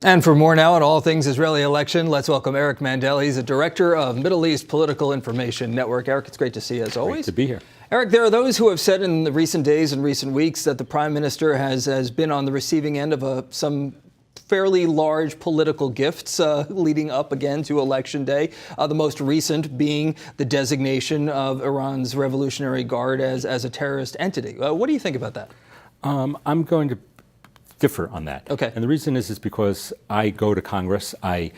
And for more now on all things Israeli election, let's welcome Eric Mandel. He's the director of Middle East Political Information Network. Eric, it's great to see you as always. Great to be here. Eric, there are those who have said in the recent days and recent weeks that the prime minister has been on the receiving end of some fairly large political gifts leading up again to Election Day. The most recent being the designation of Iran's Revolutionary Guard as a terrorist entity. What do you think about that? I'm going to differ on that. Okay. And the reason is because I go to Congress, I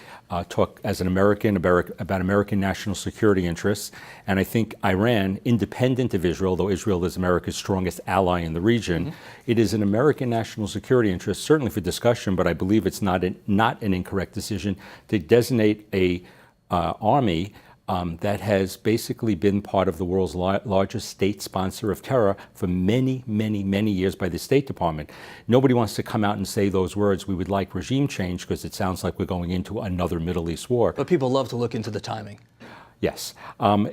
talk as an American about American national security interests, and I think Iran, independent of Israel, though Israel is America's strongest ally in the region, it is an American national security interest, certainly for discussion, but I believe it's not an incorrect decision to designate a army that has basically been part of the world's largest state sponsor of terror for many, many, many years by the State Department. Nobody wants to come out and say those words, we would like regime change, because it sounds like we're going into another Middle East war. But people love to look into the timing. Yes. I'll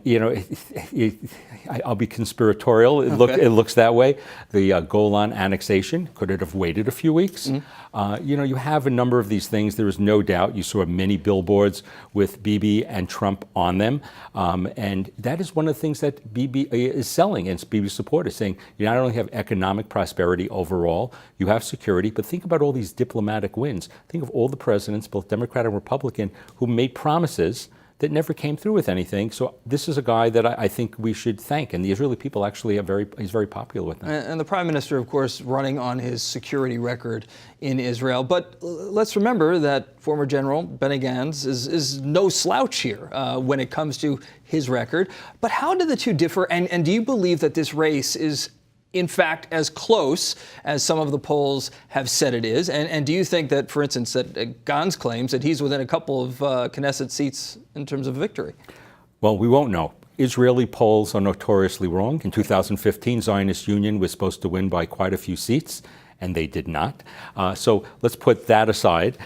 be conspiratorial. It looks that way. The Golan annexation, could it have waited a few weeks? You have a number of these things. There is no doubt. You saw many billboards with Bibi and Trump on them. And that is one of the things that Bibi is selling, and Bibi's supporters, saying you not only have economic prosperity overall, you have security, but think about all these diplomatic wins. Think of all the presidents, both Democrat and Republican, who made promises that never came through with anything. So this is a guy that I think we should thank. And the Israeli people actually he's very popular with them. And the prime minister, of course, running on his security record in Israel. But let's remember that former General Benny Gantz is no slouch here when it comes to his record. But how do the two differ? And do you believe that this race is in fact as close as some of the polls have said it is? And do you think that, for instance, that Gantz claims that he's within a couple of Knesset seats in terms of victory? Well, we won't know. Israeli polls are notoriously wrong. In 2015, Zionist Union was supposed to win by quite a few seats, and they did not. So let's put that aside.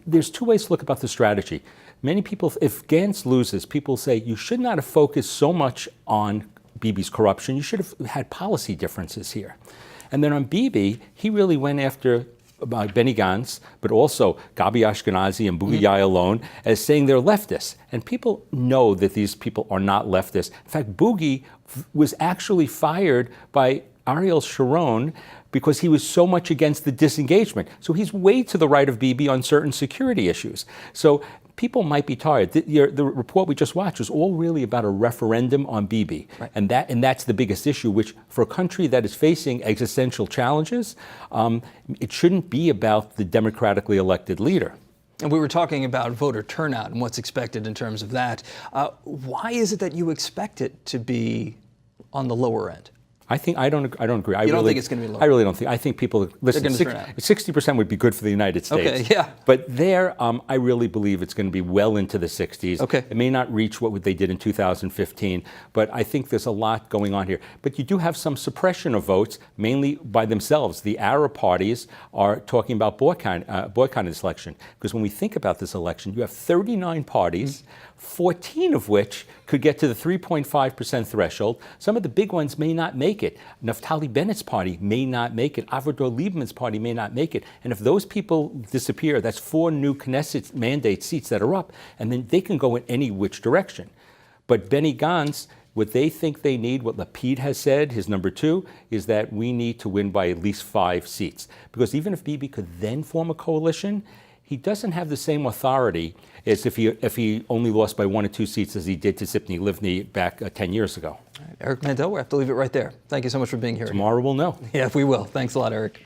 There's two ways to look about the strategy. Many people, if Gantz loses, people say you should not have focused so much on Bibi's corruption. You should have had policy differences here. And then on Bibi, he really went after Benny Gantz, but also Gabi Ashkenazi and Boogie Ya'alon as saying they're leftists. And people know that these people are not leftists. In fact, Boogie was actually fired by Ariel Sharon because he was so much against the disengagement. So he's way to the right of Bibi on certain security issues. So people might be tired. The report we just watched was all really about a referendum on Bibi. Right. And that's the biggest issue, which for a country that is facing existential challenges, it shouldn't be about the democratically elected leader. And we were talking about voter turnout and what's expected in terms of that. Why is it that you expect it to be on the lower end? I don't agree. You don't think it's going to be low? I really don't think. I think people listen. 60% would be good for the United States. Okay, yeah. But there, I really believe it's going to be well into the 60s. Okay. It may not reach what they did in 2015, but I think there's a lot going on here. But you do have some suppression of votes, mainly by themselves. The Arab parties are talking about boycotting this election, because when we think about this election, you have 39 parties. 14 of which could get to the 3.5% threshold. Some of the big ones may not make it. Naftali Bennett's party may not make it. Avigdor Lieberman's party may not make it. And if those people disappear, that's 4 new Knesset mandate seats that are up, and then they can go in any which direction. But Benny Gantz, what they think they need, what Lapid has said, his number 2, is that we need to win by at least 5 seats. Because even if Bibi could then form a coalition, he doesn't have the same authority as if he only lost by 1 or 2 seats as he did to Sipney Livni back 10 years ago. All right, Eric Mandel, we have to leave it right there. Thank you so much for being here. Tomorrow we'll know. Yeah, we will. Thanks a lot, Eric.